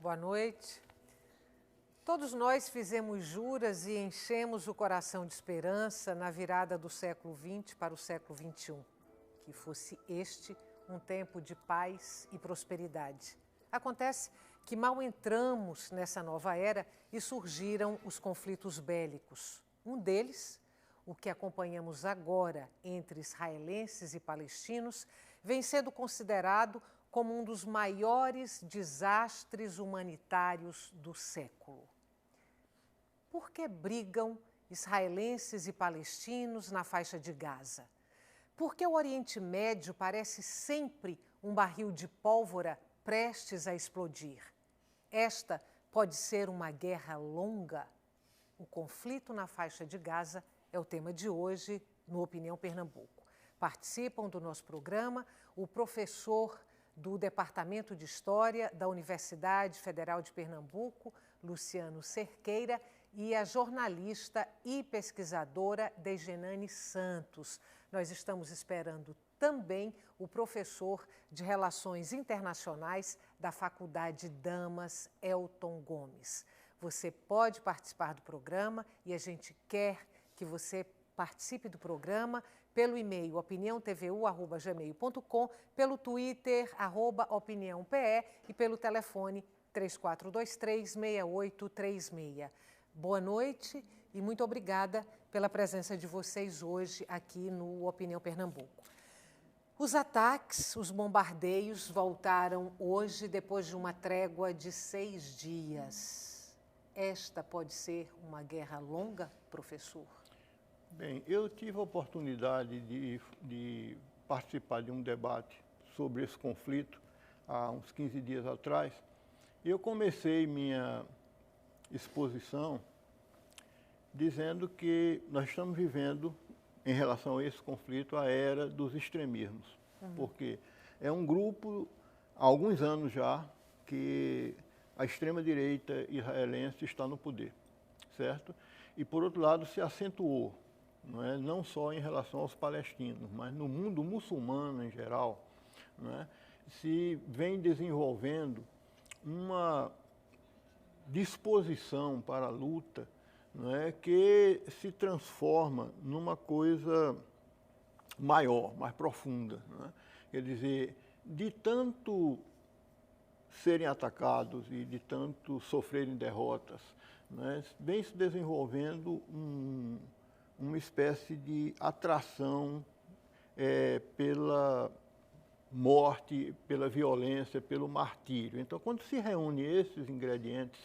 Boa noite. Todos nós fizemos juras e enchemos o coração de esperança na virada do século XX para o século XXI, que fosse este um tempo de paz e prosperidade. Acontece que mal entramos nessa nova era e surgiram os conflitos bélicos. Um deles, o que acompanhamos agora entre israelenses e palestinos, vem sendo considerado como um dos maiores desastres humanitários do século. Por que brigam israelenses e palestinos na faixa de Gaza? Por que o Oriente Médio parece sempre um barril de pólvora prestes a explodir? Esta pode ser uma guerra longa? O conflito na faixa de Gaza é o tema de hoje no Opinião Pernambuco. Participam do nosso programa o professor do Departamento de História da Universidade Federal de Pernambuco, Luciano Cerqueira, e a jornalista e pesquisadora Degenane Santos. Nós estamos esperando também o professor de Relações Internacionais da Faculdade Damas, Elton Gomes. Você pode participar do programa e a gente quer que você participe do programa pelo e-mail opiniãotvu@gmail.com, pelo Twitter, @opiniãope e pelo telefone 3423-6836. Boa noite e muito obrigada pela presença de vocês hoje aqui no Opinião Pernambuco. Os ataques, os bombardeios voltaram hoje depois de uma trégua de 6 dias. Esta pode ser uma guerra longa, professor? Bem, eu tive a oportunidade de participar de um debate sobre esse conflito há uns 15 dias atrás. E eu comecei minha exposição dizendo que nós estamos vivendo, em relação a esse conflito, a era dos extremismos. Porque é um grupo, há alguns anos já, que a extrema-direita israelense está no poder, certo? E, por outro lado, se acentuou, não só em relação aos palestinos, mas no mundo muçulmano em geral, se vem desenvolvendo uma disposição para a luta, que se transforma numa coisa maior, mais profunda. Quer dizer, de tanto serem atacados e de tanto sofrerem derrotas, vem se desenvolvendo uma espécie de atração pela morte, pela violência, pelo martírio. Então, quando se reúne esses ingredientes,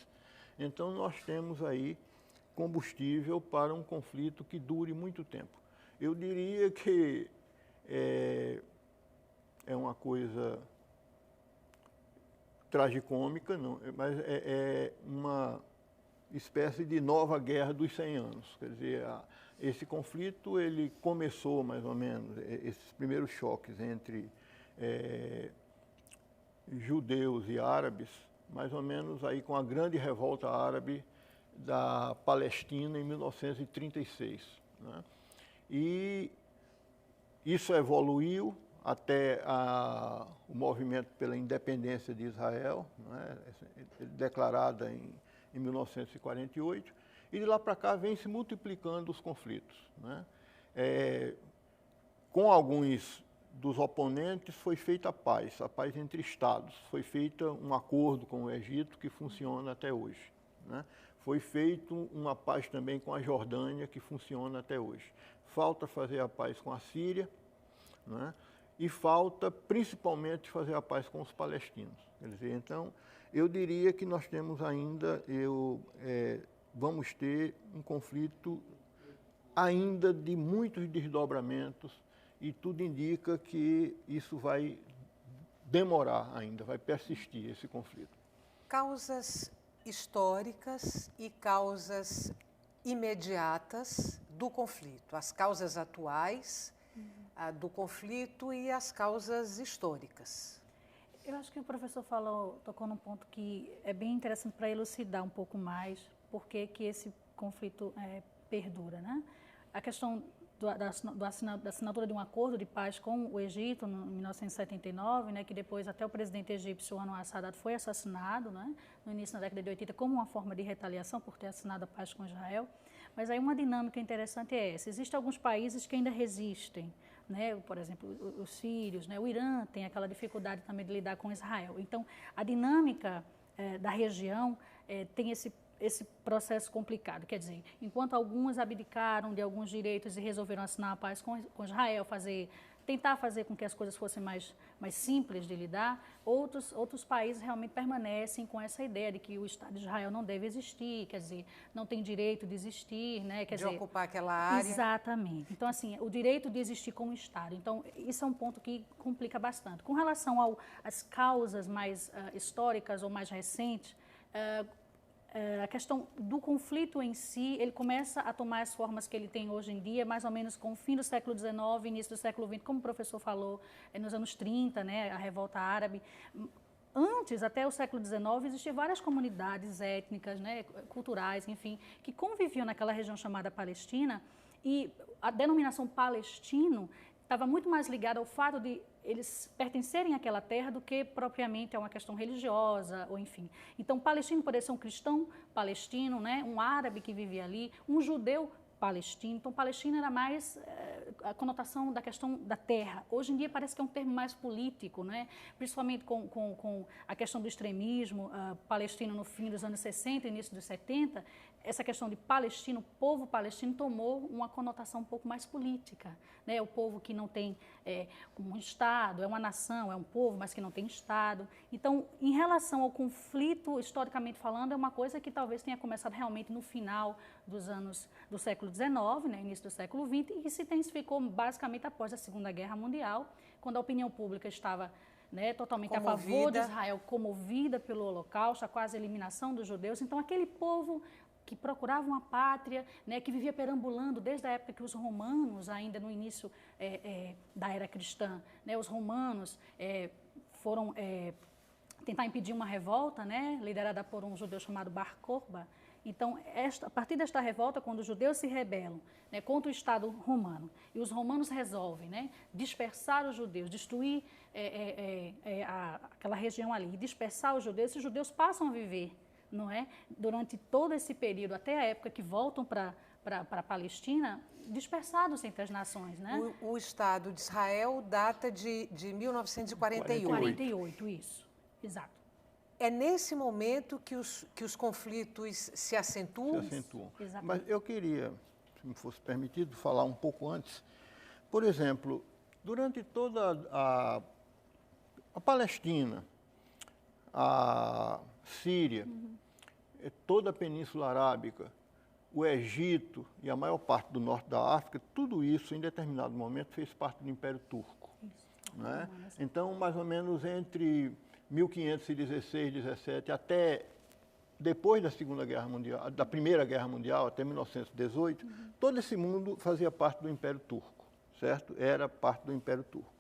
então nós temos aí combustível para um conflito que dure muito tempo. Eu diria que é uma coisa tragicômica, não, mas é uma espécie de nova guerra dos 100 anos. Quer dizer, esse conflito ele começou mais ou menos, esses primeiros choques entre judeus e árabes, mais ou menos aí com a grande revolta árabe da Palestina em 1936. E isso evoluiu até o movimento pela independência de Israel, declarada em 1948, e de lá para cá vem se multiplicando os conflitos. Com alguns dos oponentes foi feita a paz entre estados, foi feito um acordo com o Egito que funciona até hoje. Foi feito uma paz também com a Jordânia que funciona até hoje. Falta fazer a paz com a Síria, e falta principalmente fazer a paz com os palestinos. Quer dizer, então, eu diria que nós temos ainda, vamos ter um conflito ainda de muitos desdobramentos e tudo indica que isso vai demorar ainda, vai persistir esse conflito. Causas históricas e causas imediatas do conflito, as causas atuais do conflito e as causas históricas. Eu acho que o professor tocou num ponto que é bem interessante para elucidar um pouco mais por que esse conflito perdura, A questão da assinatura de um acordo de paz com o Egito em 1979, né, que depois até o presidente egípcio Anwar Sadat foi assassinado, né, no início da década de 80 como uma forma de retaliação por ter assinado a paz com Israel. Mas aí uma dinâmica interessante é essa. Existem alguns países que ainda resistem, né, por exemplo, os sírios, né, o Irã tem aquela dificuldade também de lidar com Israel. Então, a dinâmica da região tem esse processo complicado. Quer dizer, enquanto alguns abdicaram de alguns direitos e resolveram assinar a paz com Israel, tentar fazer com que as coisas fossem mais simples de lidar, outros países realmente permanecem com essa ideia de que o Estado de Israel não deve existir, quer dizer, não tem direito de existir, né? Quer dizer, ocupar aquela área. Exatamente. Então, assim, o direito de existir como Estado. Então, isso é um ponto que complica bastante. Com relação às causas mais históricas ou mais recentes, a questão do conflito em si, ele começa a tomar as formas que ele tem hoje em dia, mais ou menos com o fim do século XIX, início do século XX, como o professor falou, nos anos 30, né, a revolta árabe. Antes, até o século XIX, existiam várias comunidades étnicas, né, culturais, enfim, que conviviam naquela região chamada Palestina, e a denominação palestino estava muito mais ligada ao fato de eles pertencerem àquela terra do que propriamente a uma questão religiosa, ou enfim. Então, palestino poderia ser um cristão palestino, né, um árabe que vivia ali, um judeu palestino. Então, Palestina era mais a conotação da questão da terra. Hoje em dia parece que é um termo mais político, né? Principalmente com a questão do extremismo palestino no fim dos anos 60, início dos 70, essa questão de palestino, povo palestino, tomou uma conotação um pouco mais política, né? O povo que não tem um Estado, é uma nação, é um povo, mas que não tem Estado. Então, em relação ao conflito, historicamente falando, é uma coisa que talvez tenha começado realmente no final dos anos do século XIX, né, início do século XX, e que se intensificou basicamente após a Segunda Guerra Mundial, quando a opinião pública estava, né, totalmente a favor de Israel, comovida pelo Holocausto, a quase eliminação dos judeus. Então, aquele povo que procurava uma pátria, né, que vivia perambulando desde a época que os romanos, ainda no início da era cristã, né, os romanos foram tentar impedir uma revolta, né, liderada por um judeu chamado Bar Kokhba. Então, a partir desta revolta, quando os judeus se rebelam, né, contra o Estado romano, e os romanos resolvem, né, dispersar os judeus, destruir aquela região ali, e dispersar os judeus passam a viver, não é, durante todo esse período, até a época que voltam para a Palestina, dispersados entre as nações, né? O Estado de Israel data de 1948. 48, isso, exato. É nesse momento que os conflitos se acentuam? Se acentuam. Exatamente. Mas eu queria, se me fosse permitido, falar um pouco antes. Por exemplo, durante toda a Palestina, a Síria, toda a Península Arábica, o Egito e a maior parte do norte da África, tudo isso, em determinado momento, fez parte do Império Turco. Né? Então, mais ou menos entre 1516, 17, até depois da Segunda Guerra Mundial, da Primeira Guerra Mundial, até 1918, todo esse mundo fazia parte do Império Turco, certo? Era parte do Império Turco.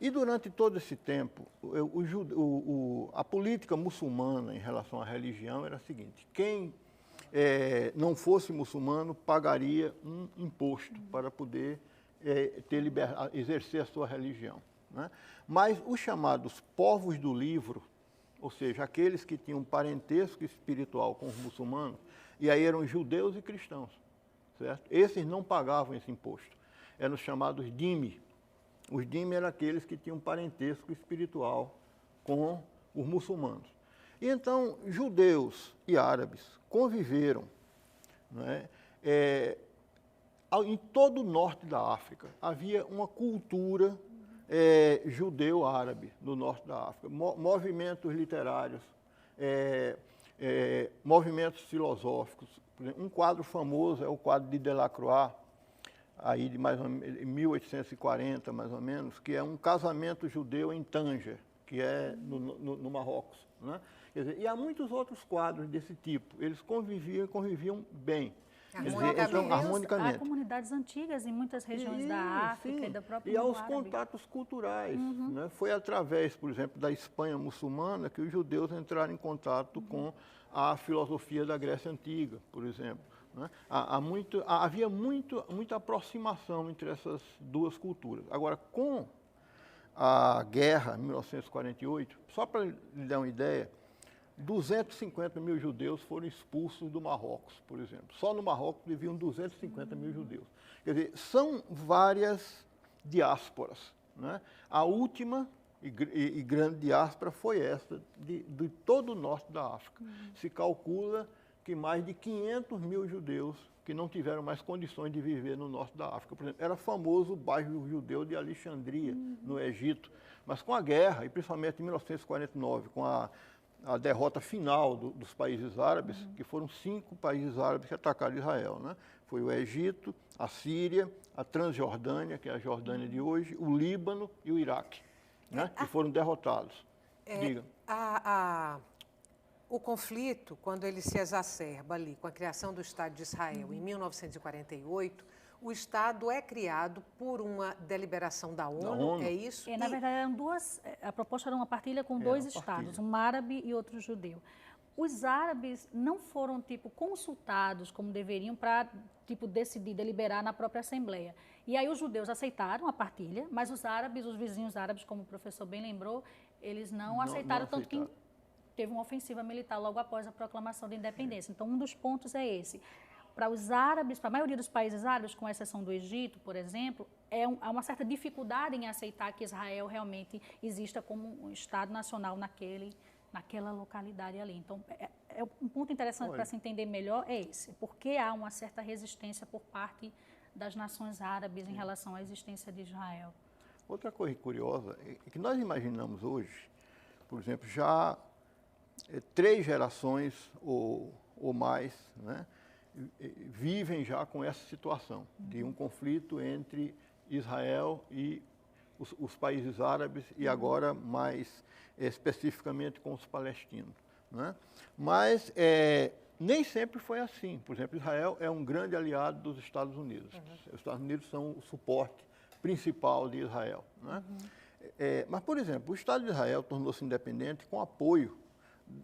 E durante todo esse tempo, a política muçulmana em relação à religião era a seguinte: quem não fosse muçulmano pagaria um imposto para poder exercer a sua religião. Né? Mas os chamados povos do livro, ou seja, aqueles que tinham parentesco espiritual com os muçulmanos, e aí eram judeus e cristãos, certo? Esses não pagavam esse imposto. Eram os chamados dhimmi. Os dhimmi eram aqueles que tinham parentesco espiritual com os muçulmanos. E então, judeus e árabes conviveram, né? Em todo o norte da África havia uma cultura judeu-árabe no norte da África, movimentos literários, movimentos filosóficos. Um quadro famoso é o quadro de Delacroix, aí de mais ou menos 1840, mais ou menos, que é um casamento judeu em Tanger, que é no Marrocos. Né? Quer dizer, e há muitos outros quadros desse tipo. Eles conviviam bem. Harmonicamente. Há comunidades antigas em muitas regiões da África e da própria E aos contatos culturais. Né? Foi através, por exemplo, da Espanha muçulmana que os judeus entraram em contato com a filosofia da Grécia Antiga, por exemplo, Né? Havia muita aproximação entre essas duas culturas. Agora, com a guerra, em 1948, só para lhe dar uma ideia, 250 mil judeus foram expulsos do Marrocos, por exemplo. Só no Marrocos viviam 250 mil judeus. Quer dizer, são várias diásporas. Né? A última e grande diáspora foi essa, de todo o norte da África. Se calcula que mais de 500 mil judeus que não tiveram mais condições de viver no norte da África. Por exemplo, era famoso o bairro judeu de Alexandria, no Egito. Mas com a guerra, e principalmente em 1949, com a derrota final dos países árabes, que foram 5 países árabes que atacaram Israel. Né? Foi o Egito, a Síria, a Transjordânia, que é a Jordânia de hoje, o Líbano e o Iraque, né? Que foram derrotados. Diga. O conflito, quando ele se exacerba ali com a criação do Estado de Israel em 1948, o Estado é criado por uma deliberação da ONU, é isso? Na verdade, eram duas. A proposta era uma partilha com 2 estados, um árabe e outro judeu. Os árabes não foram consultados como deveriam para decidir, deliberar na própria Assembleia. E aí os judeus aceitaram a partilha, mas os árabes, os vizinhos árabes, como o professor bem lembrou, eles não aceitaram, tanto que teve uma ofensiva militar logo após a proclamação da independência. Então, um dos pontos é esse. Para os árabes, para a maioria dos países árabes, com exceção do Egito, por exemplo, há uma certa dificuldade em aceitar que Israel realmente exista como um Estado nacional naquela localidade ali. Então, um ponto interessante para se entender melhor é esse, porque há uma certa resistência por parte das nações árabes em relação à existência de Israel. Outra coisa curiosa é que nós imaginamos hoje, por exemplo, já 3 gerações ou mais, né, vivem já com essa situação de um conflito entre Israel e os países árabes e agora mais especificamente com os palestinos. Né? Mas nem sempre foi assim. Por exemplo, Israel é um grande aliado dos Estados Unidos. Os Estados Unidos são o suporte principal de Israel. Né? Mas, por exemplo, o Estado de Israel tornou-se independente com apoio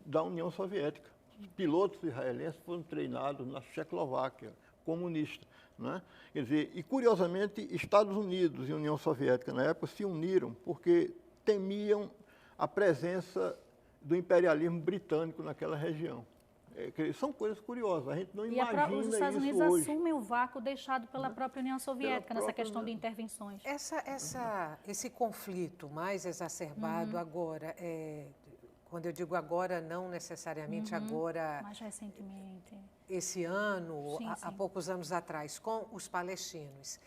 da União Soviética. Os pilotos israelenses foram treinados na Tchecoslováquia, comunista. Né? Quer dizer, e curiosamente, Estados Unidos e União Soviética na época se uniram porque temiam a presença do imperialismo britânico naquela região. São coisas curiosas, a gente não imagina isso hoje. Os Estados Unidos assumem o vácuo deixado pela própria União Soviética nessa questão de intervenções. Esse conflito mais exacerbado agora, quando eu digo agora, não necessariamente agora... Mais recentemente. Esse ano, há poucos anos atrás, com os palestinos.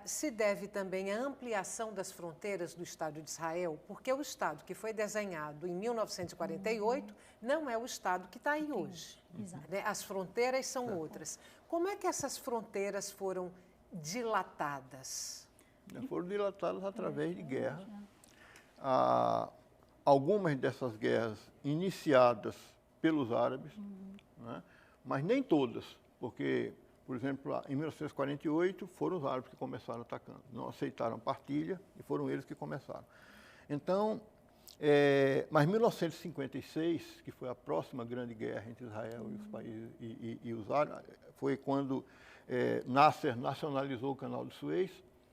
Se deve também à ampliação das fronteiras do Estado de Israel, porque o Estado que foi desenhado em 1948 não é o Estado que está aí hoje. Né? As fronteiras são outras. Como é que essas fronteiras foram dilatadas? Foram dilatadas através de guerra. Algumas dessas guerras iniciadas pelos árabes, né? Mas nem todas, porque... Por exemplo, em 1948, foram os árabes que começaram atacando. Não aceitaram partilha e foram eles que começaram. Então, mas em 1956, que foi a próxima grande guerra entre Israel e os países e os árabes, foi quando Nasser nacionalizou o Canal de Suez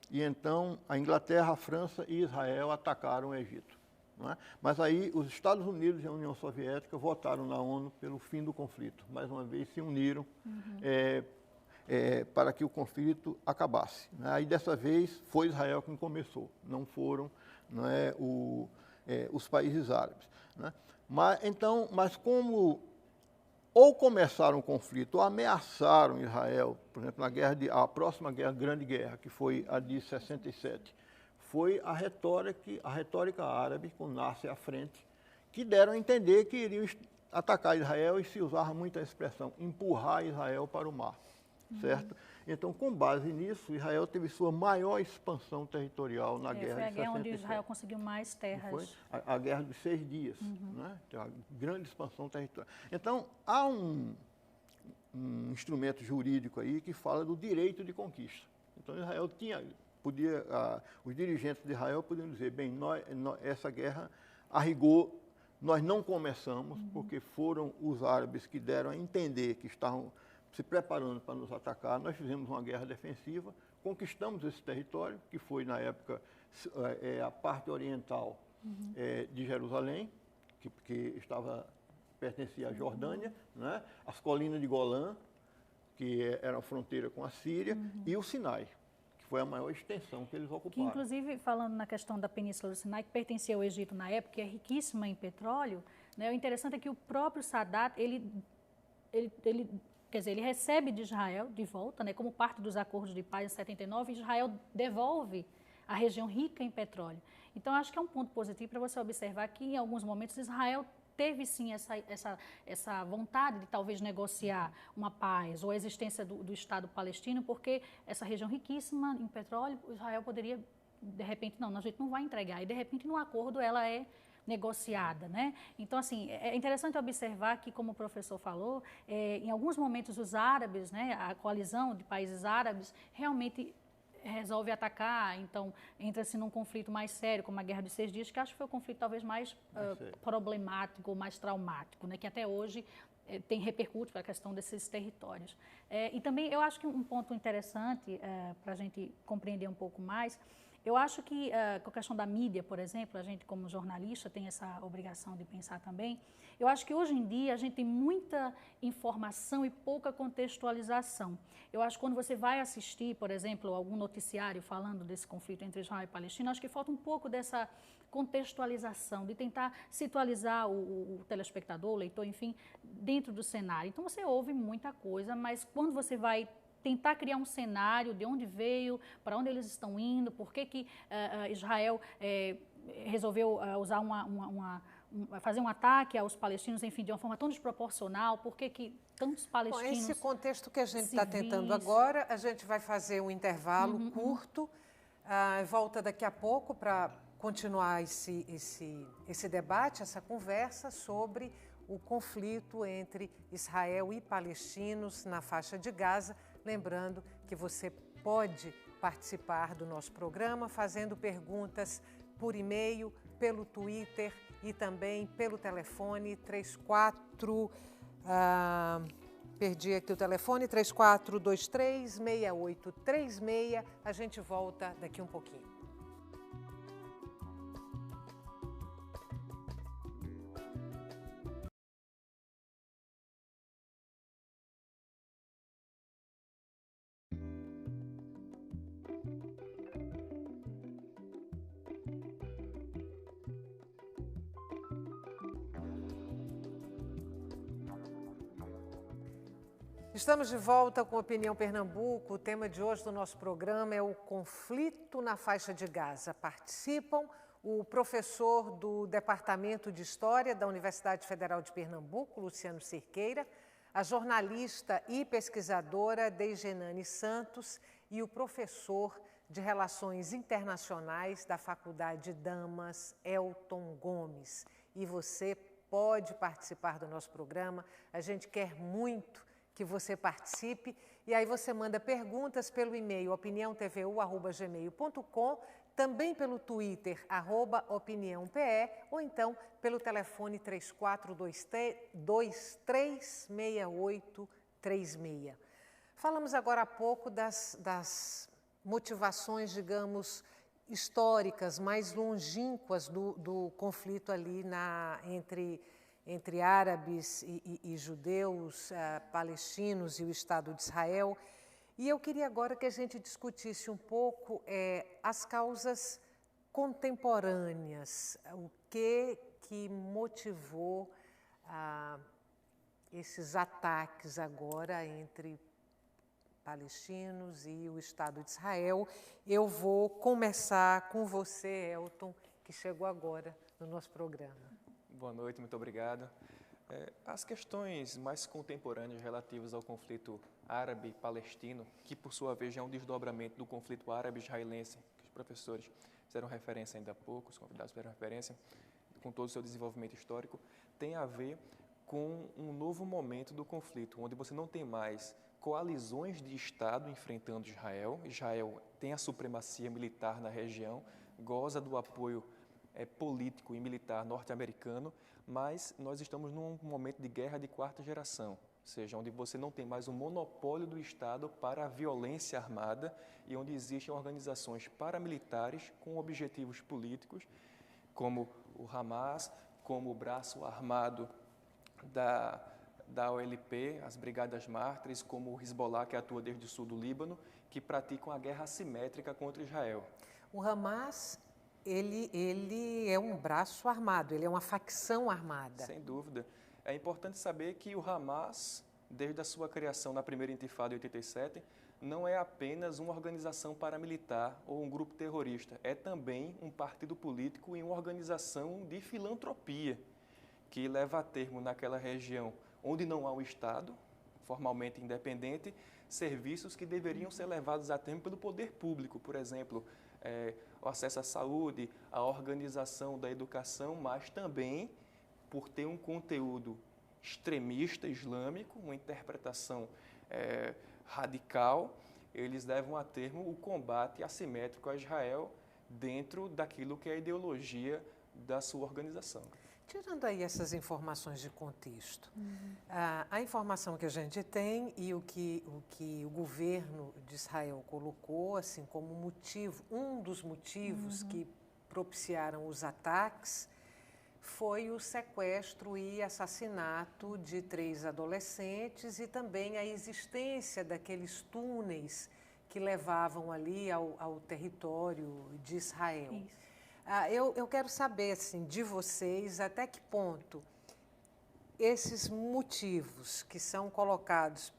e então a Inglaterra, a França e Israel atacaram o Egito. Não é? Mas aí os Estados Unidos e a União Soviética votaram na ONU pelo fim do conflito. Mais uma vez se uniram para que o conflito acabasse. Né? Aí, dessa vez, foi Israel quem começou, não foram os países árabes. Né? Mas como ou começaram o conflito ou ameaçaram Israel, por exemplo, a próxima grande guerra, que foi a de 67, foi a retórica árabe, com Nasser à frente, que deram a entender que iriam atacar Israel e se usava muito a expressão, empurrar Israel para o mar. Certo? Então, com base nisso, Israel teve sua maior expansão territorial na guerra de 67. Foi a guerra onde Israel conseguiu mais terras. Foi a guerra dos 6 dias, né? Uma grande expansão territorial. Então, há um instrumento jurídico aí que fala do direito de conquista. Então, Israel os dirigentes de Israel podiam dizer, bem, essa guerra, a rigor, nós não começamos, porque foram os árabes que deram a entender que estavam se preparando para nos atacar, nós fizemos uma guerra defensiva, conquistamos esse território, que foi, na época, a parte oriental de Jerusalém, que pertencia à Jordânia, né? As colinas de Golã, que era a fronteira com a Síria, e o Sinai, que foi a maior extensão que eles ocuparam. Que, inclusive, falando na questão da Península do Sinai, que pertencia ao Egito na época, que é riquíssima em petróleo, né? O interessante é que o próprio Sadat, quer dizer, ele recebe de Israel de volta, né, como parte dos acordos de paz em 79, Israel devolve a região rica em petróleo. Então, acho que é um ponto positivo para você observar que, em alguns momentos, Israel teve, sim, essa vontade de talvez negociar uma paz ou a existência do Estado palestino, porque essa região riquíssima em petróleo, Israel poderia, de repente, não, a gente não vai entregar. E, de repente, no acordo, ela é negociada, né? Então, assim, é interessante observar que, como o professor falou, em alguns momentos os árabes, né, a coalizão de países árabes, realmente resolve atacar, então entra-se num conflito mais sério, como a Guerra dos 6 Dias, que acho que foi o conflito talvez mais problemático ou mais traumático, né, que até hoje tem repercute para a questão desses territórios. E também eu acho que um ponto interessante para a gente compreender um pouco mais, eu acho que com a questão da mídia, por exemplo, a gente como jornalista tem essa obrigação de pensar também, eu acho que hoje em dia a gente tem muita informação e pouca contextualização. Eu acho que quando você vai assistir, por exemplo, algum noticiário falando desse conflito entre Israel e Palestina, acho que falta um pouco dessa contextualização, de tentar situalizar o telespectador, o leitor, enfim, dentro do cenário. Então você ouve muita coisa, mas quando você vai tentar criar um cenário de onde veio, para onde eles estão indo, por que Israel resolveu usar fazer um ataque aos palestinos, enfim, de uma forma tão desproporcional, por que tantos palestinos... Bom, esse contexto que a gente está tentando agora, a gente vai fazer um intervalo curto, volta daqui a pouco para continuar esse debate, essa conversa sobre o conflito entre Israel e palestinos na faixa de Gaza. Lembrando que você pode participar do nosso programa fazendo perguntas por e-mail, pelo Twitter e também pelo telefone 3423-6836. A gente volta daqui um pouquinho. Estamos de volta com Opinião Pernambuco. O tema de hoje do nosso programa é o conflito na faixa de Gaza. Participam o professor do Departamento de História da Universidade Federal de Pernambuco, Luciano Cerqueira, a jornalista e pesquisadora Deigenane Santos e o professor de Relações Internacionais da Faculdade Damas, Elton Gomes. E você pode participar do nosso programa. A gente quer muito que você participe, e aí você manda perguntas pelo e-mail opiniãotvu@gmail.com, também pelo Twitter, @opiniãope, ou então pelo telefone 3423-6836. Falamos agora há pouco das motivações, digamos, históricas, mais longínquas do conflito ali entre árabes e judeus, palestinos e o Estado de Israel. E eu queria agora que a gente discutisse um pouco as causas contemporâneas, o que motivou esses ataques agora entre palestinos e o Estado de Israel. Eu vou começar com você, Elton, que chegou agora no nosso programa. Boa noite, muito obrigado. As questões mais contemporâneas relativas ao conflito árabe-palestino, que por sua vez é um desdobramento do conflito árabe-israelense, que os professores fizeram referência ainda há pouco, os convidados fizeram referência, com todo o seu desenvolvimento histórico, tem a ver com um novo momento do conflito, onde você não tem mais coalizões de Estado enfrentando Israel. Israel tem a supremacia militar na região, goza do apoio político e militar norte-americano, mas nós estamos num momento de guerra de quarta geração. seja, onde você não tem mais o monopólio do Estado para a violência armada e onde existem organizações paramilitares com objetivos políticos, como o Hamas, como o braço armado da OLP, as Brigadas Mártires, como o Hezbollah, que atua desde o sul do Líbano, que praticam a guerra assimétrica contra Israel. O Hamas, ele é um braço armado, ele é uma facção armada. Sem dúvida. É importante saber que o Hamas, desde a sua criação na primeira intifada em 87, não é apenas uma organização paramilitar ou um grupo terrorista, é também um partido político e uma organização de filantropia, que leva a termo naquela região onde não há o Estado, formalmente independente, serviços que deveriam ser levados a termo pelo poder público, por exemplo, o acesso à saúde, a organização da educação, mas também por ter um conteúdo extremista islâmico, uma interpretação radical, eles levam a termo o combate assimétrico a Israel dentro daquilo que é a ideologia da sua organização. Tirando aí essas informações de contexto, a informação que a gente tem e o que o governo de Israel colocou assim como motivo, um dos motivos que propiciaram os ataques foi o sequestro e assassinato de 3 adolescentes e também a existência daqueles túneis que levavam ali ao território de Israel. Isso. Eu quero saber assim, de vocês até que ponto esses motivos que são colocados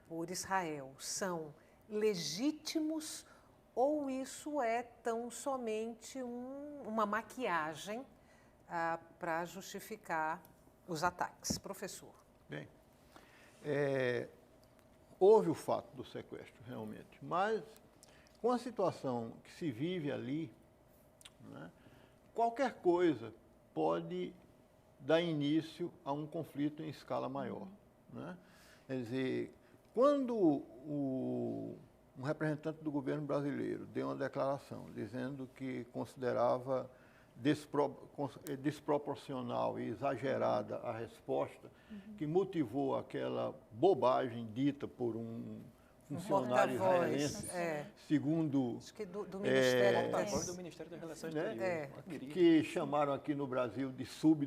por Israel são legítimos ou isso é tão somente uma maquiagem para justificar os ataques. Professor. Bem, houve o fato do sequestro, realmente, mas com a situação que se vive ali, né, qualquer coisa pode dar início a um conflito em escala maior. Né? Quer dizer, quando um representante do governo brasileiro deu uma declaração dizendo que considerava desproporcional e exagerada a resposta que motivou aquela bobagem dita por um funcionário israelense, segundo acho que do Ministério do Ministério das Relações Exteriores, que chamaram aqui no Brasil de sub,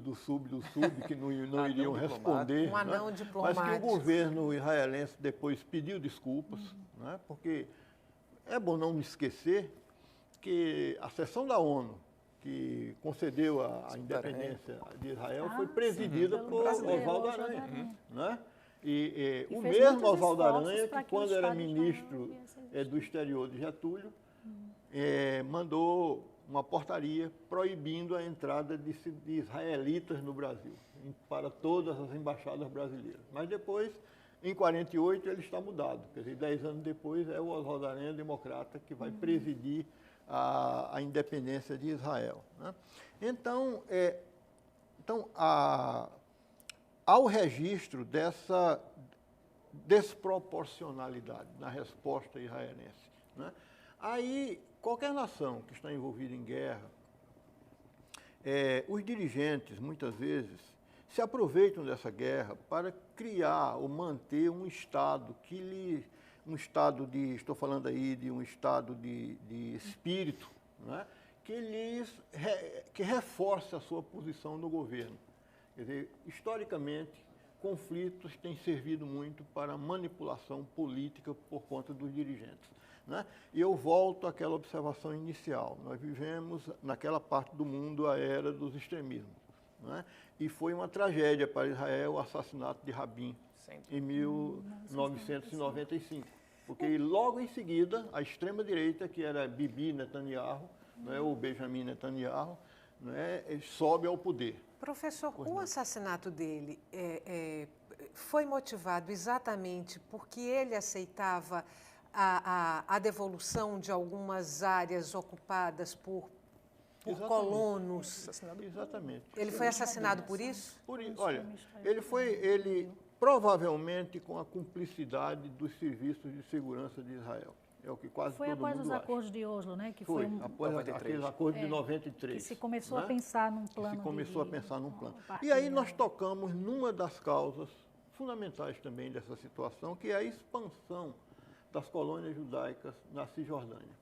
que não iriam responder, um anão diplomático. Mas que o governo israelense depois pediu desculpas, né, porque é bom não me esquecer que a sessão da ONU que concedeu a independência de Israel foi presidida por Oswaldo Aranha, né? E o mesmo Oswaldo Aranha, que quando era ministro do exterior de Getúlio, mandou uma portaria proibindo a entrada de israelitas no Brasil, para todas as embaixadas brasileiras. Mas depois, em 48, ele está mudado. Quer dizer, 10 anos depois, é o Oswaldo Aranha, democrata, que vai presidir a independência de Israel. Né? Então, ao registro dessa desproporcionalidade na resposta israelense, né? Aí, qualquer nação que está envolvida em guerra, os dirigentes, muitas vezes, se aproveitam dessa guerra para criar ou manter um Estado estou falando aí de um estado de espírito, né? que reforce a sua posição no governo. Quer dizer, historicamente, conflitos têm servido muito para manipulação política por conta dos dirigentes. Né? E eu volto àquela observação inicial. Nós vivemos, naquela parte do mundo, a era dos extremismos. Né? E foi uma tragédia para Israel o assassinato de Rabin em 1995. Porque logo em seguida, a extrema-direita, que era Bibi Netanyahu, né, ou Benjamin Netanyahu, né, sobe ao poder. Professor, o assassinato dele foi motivado exatamente porque ele aceitava a devolução de algumas áreas ocupadas por colonos? Exatamente. Ele foi assassinado por isso? Olha, ele provavelmente com a cumplicidade dos serviços de segurança de Israel. É o que quase todo mundo acha. Foi após os acordos de Oslo, né? Que foi após aqueles acordos de 93. Que se começou a pensar num plano. E aí nós tocamos numa das causas fundamentais também dessa situação, que é a expansão das colônias judaicas na Cisjordânia,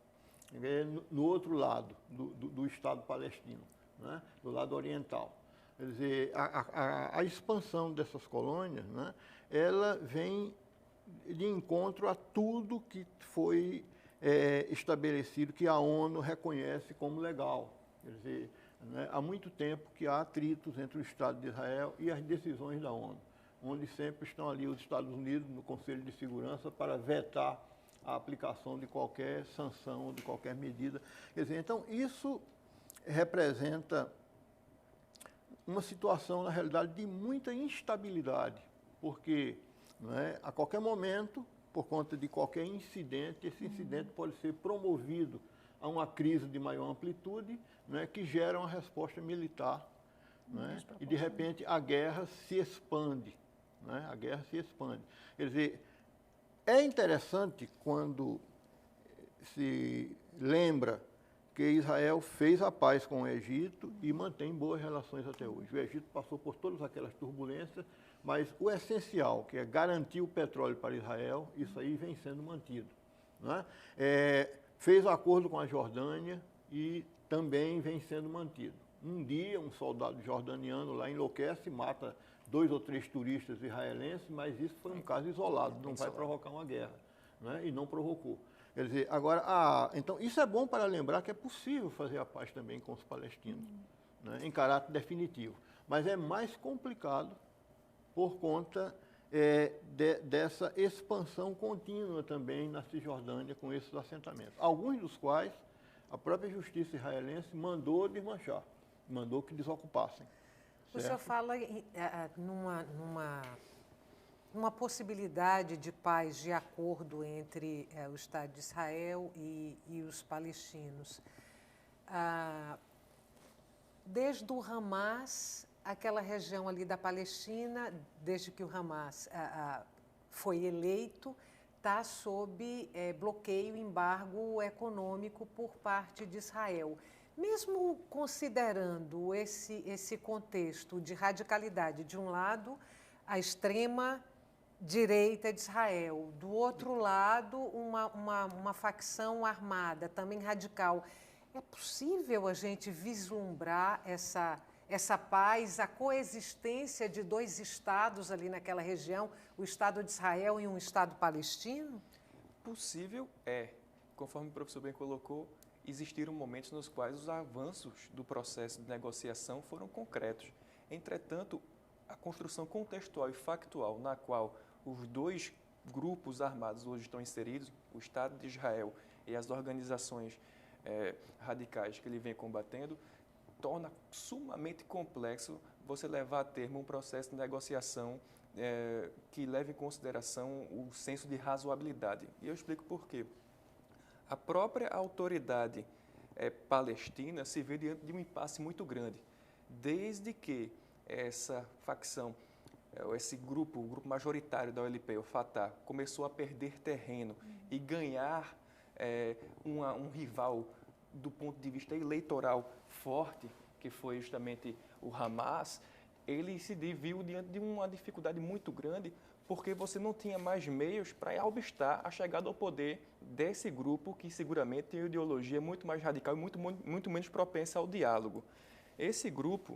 no outro lado do Estado palestino, né, do lado oriental. Quer dizer, a expansão dessas colônias, né, ela vem de encontro a tudo que foi estabelecido, que a ONU reconhece como legal. Quer dizer, né, há muito tempo que há atritos entre o Estado de Israel e as decisões da ONU, onde sempre estão ali os Estados Unidos no Conselho de Segurança para vetar a aplicação de qualquer sanção, de qualquer medida. Quer dizer, então, isso representa uma situação, na realidade, de muita instabilidade, porque, né, a qualquer momento, por conta de qualquer incidente, esse incidente pode ser promovido a uma crise de maior amplitude, né, que gera uma resposta militar, né, e, de repente, a guerra se expande. Né, a guerra se expande. Quer dizer, é interessante quando se lembra que Israel fez a paz com o Egito e mantém boas relações até hoje. O Egito passou por todas aquelas turbulências, mas o essencial, que é garantir o petróleo para Israel, isso aí vem sendo mantido. Né? Fez acordo com a Jordânia e também vem sendo mantido. Um dia, um soldado jordaniano lá enlouquece, mata 2 ou 3 turistas israelenses, mas isso foi um caso isolado, não vai provocar uma guerra, né? E não provocou. Quer dizer, agora, então, isso é bom para lembrar que é possível fazer a paz também com os palestinos, né, em caráter definitivo. Mas é mais complicado por conta dessa expansão contínua também na Cisjordânia com esses assentamentos, alguns dos quais a própria justiça israelense mandou desmanchar, mandou que desocupassem. O senhor fala numa possibilidade de paz, de acordo entre o Estado de Israel e os palestinos. Desde o Hamas, aquela região ali da Palestina, desde que o Hamas foi eleito, está sob bloqueio, embargo econômico por parte de Israel. Mesmo considerando esse contexto de radicalidade, de um lado, a extrema direita de Israel, do outro lado, uma facção armada, também radical, é possível a gente vislumbrar essa paz, a coexistência de 2 estados ali naquela região, o Estado de Israel e um Estado palestino? Possível é. Conforme o professor bem colocou, existiram momentos nos quais os avanços do processo de negociação foram concretos. Entretanto, a construção contextual e factual na qual os 2 grupos armados hoje estão inseridos, o Estado de Israel e as organizações radicais que ele vem combatendo, torna sumamente complexo você levar a termo um processo de negociação que leve em consideração o senso de razoabilidade. E eu explico por quê. A própria autoridade palestina se vê diante de um impasse muito grande. Desde que essa facção, esse grupo, o grupo majoritário da OLP, o Fatah, começou a perder terreno e ganhar um rival do ponto de vista eleitoral forte, que foi justamente o Hamas, ele se viu diante de uma dificuldade muito grande, porque você não tinha mais meios para obstar a chegada ao poder desse grupo que seguramente tem uma ideologia muito mais radical e muito menos propensa ao diálogo. Esse grupo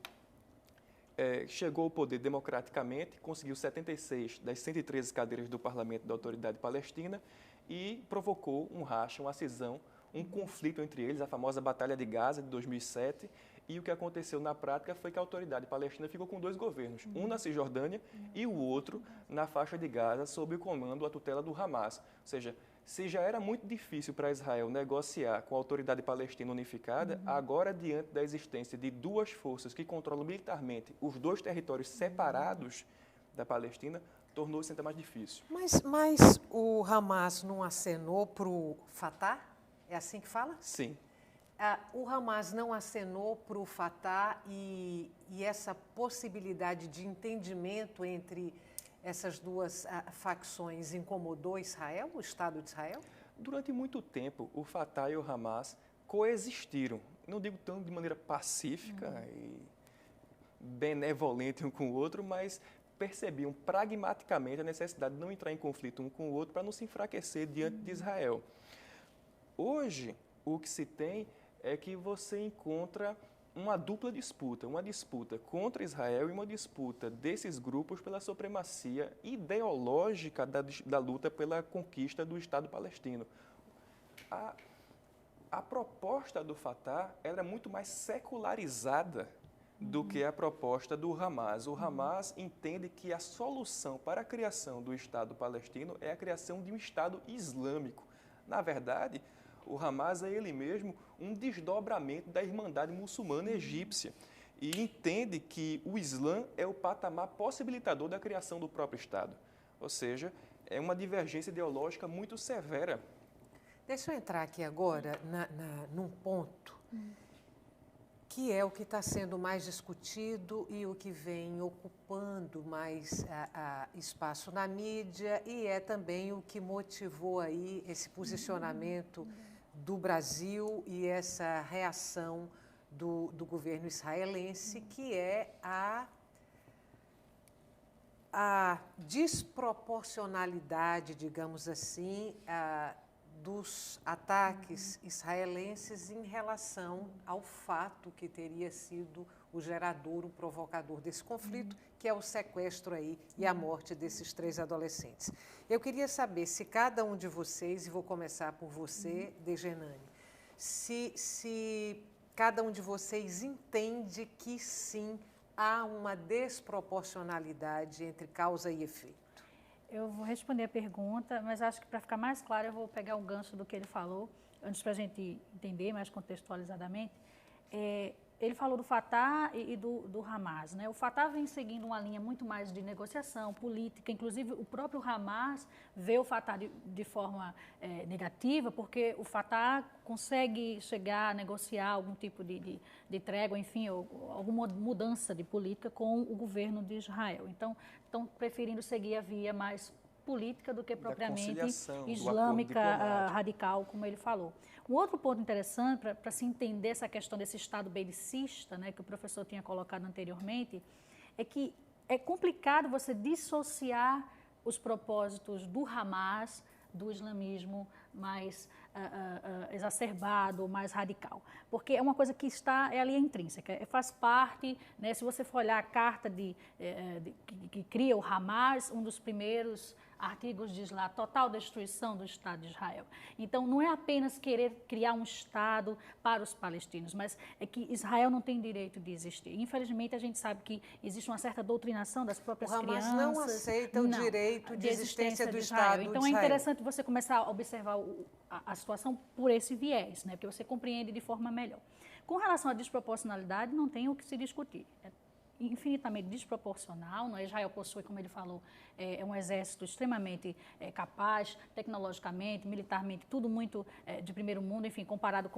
chegou ao poder democraticamente, conseguiu 76 das 113 cadeiras do parlamento da Autoridade Palestina e provocou um racha, uma cisão, um conflito entre eles, a famosa Batalha de Gaza de 2007, e o que aconteceu na prática foi que a Autoridade Palestina ficou com 2 governos, um na Cisjordânia e o outro na faixa de Gaza, sob o comando, a tutela do Hamas. Ou seja, se já era muito difícil para Israel negociar com a Autoridade Palestina unificada, agora, diante da existência de 2 forças que controlam militarmente os 2 territórios separados da Palestina, tornou-se ainda mais difícil. Mas o Hamas não acenou para o Fatah? É assim que fala? Sim. O Hamas não acenou para o Fatah e essa possibilidade de entendimento entre essas 2 facções incomodou Israel, o Estado de Israel? Durante muito tempo, o Fatah e o Hamas coexistiram. Não digo tanto de maneira pacífica e benevolente um com o outro, mas percebiam pragmaticamente a necessidade de não entrar em conflito um com o outro para não se enfraquecer diante de Israel. Hoje, o que se tem é que você encontra uma dupla disputa, uma disputa contra Israel e uma disputa desses grupos pela supremacia ideológica da luta pela conquista do Estado palestino. A proposta do Fatah era muito mais secularizada do que a proposta do Hamas. O Hamas entende que a solução para a criação do Estado palestino é a criação de um Estado islâmico. Na verdade, o Hamas é ele mesmo um desdobramento da Irmandade Muçulmana Egípcia e entende que o Islã é o patamar possibilitador da criação do próprio Estado. Ou seja, é uma divergência ideológica muito severa. Deixa eu entrar aqui agora num ponto que é o que está sendo mais discutido e o que vem ocupando mais espaço na mídia e é também o que motivou aí esse posicionamento do Brasil e essa reação do governo israelense, que é a desproporcionalidade, digamos assim, dos ataques israelenses em relação ao fato que teria sido o gerador, o provocador desse conflito, que é o sequestro aí e a morte desses 3 adolescentes. Eu queria saber se cada um de vocês, e vou começar por você, Degenane, se cada um de vocês entende que sim, há uma desproporcionalidade entre causa e efeito. Eu vou responder a pergunta, mas acho que para ficar mais claro eu vou pegar um gancho do que ele falou, antes para a gente entender mais contextualizadamente. Ele falou do Fatah e do Hamas, né? O Fatah vem seguindo uma linha muito mais de negociação política, inclusive o próprio Hamas vê o Fatah de forma negativa, porque o Fatah consegue chegar a negociar algum tipo de trégua, enfim, ou alguma mudança de política com o governo de Israel. Então, estão preferindo seguir a via mais política do que propriamente islâmica radical, como ele falou. Um outro ponto interessante para se entender essa questão desse Estado belicista, né, que o professor tinha colocado anteriormente, é que é complicado você dissociar os propósitos do Hamas do islamismo mais exacerbado, mais radical. Porque é uma coisa que está ali intrínseca, faz parte, né, se você for olhar a carta que cria o Hamas, um dos primeiros artigos diz lá, total destruição do Estado de Israel. Então, não é apenas querer criar um Estado para os palestinos, mas é que Israel não tem direito de existir. Infelizmente, a gente sabe que existe uma certa doutrinação das próprias crianças. O Hamas não aceita o direito de existência do Estado de Israel. Então, é interessante você começar a observar a situação por esse viés, né? Porque você compreende de forma melhor. Com relação à desproporcionalidade, não tem o que se discutir. É infinitamente desproporcional. Não é? Israel possui, como ele falou, um exército extremamente capaz, tecnologicamente, militarmente, tudo muito de primeiro mundo, enfim, comparado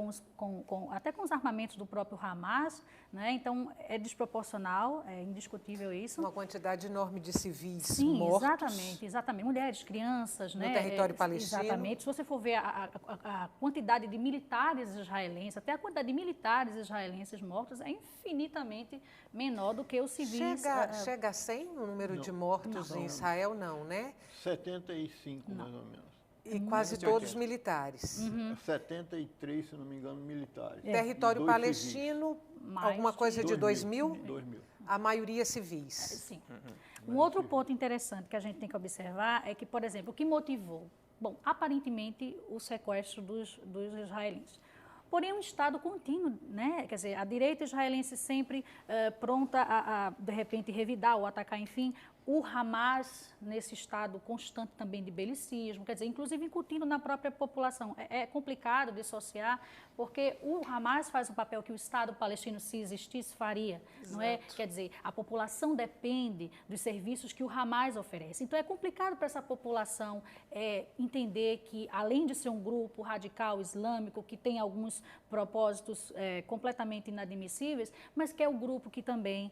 até com os armamentos do próprio Hamas, né? Então, é desproporcional, é indiscutível isso. Uma quantidade enorme de civis mortos. Sim, exatamente. Mulheres, crianças, no território palestino. Exatamente. Se você for ver a quantidade de militares israelenses, até a quantidade de militares israelenses mortos é infinitamente menor do que os civis. Chega a 100 o número de mortos em Israel, não, né? 75, mais ou menos. E quase todos militares. 73, se não me engano, militares. Território palestino, alguma coisa de 2.000? 2.000. A maioria civis. Sim. Um outro ponto interessante que a gente tem que observar é que, por exemplo, o que motivou? Bom, aparentemente, o sequestro dos israelenses. Porém, um Estado contínuo, né? Quer dizer, a direita israelense sempre pronta a, de repente, revidar ou atacar, enfim, o Hamas nesse estado constante também de belicismo, quer dizer, inclusive incutindo na própria população. É complicado dissociar, porque o Hamas faz um papel que o Estado palestino, se existisse, faria, não é? Quer dizer, a população depende dos serviços que o Hamas oferece. Então, é complicado para essa população entender que, além de ser um grupo radical islâmico, que tem alguns propósitos completamente inadmissíveis, mas que é o grupo que também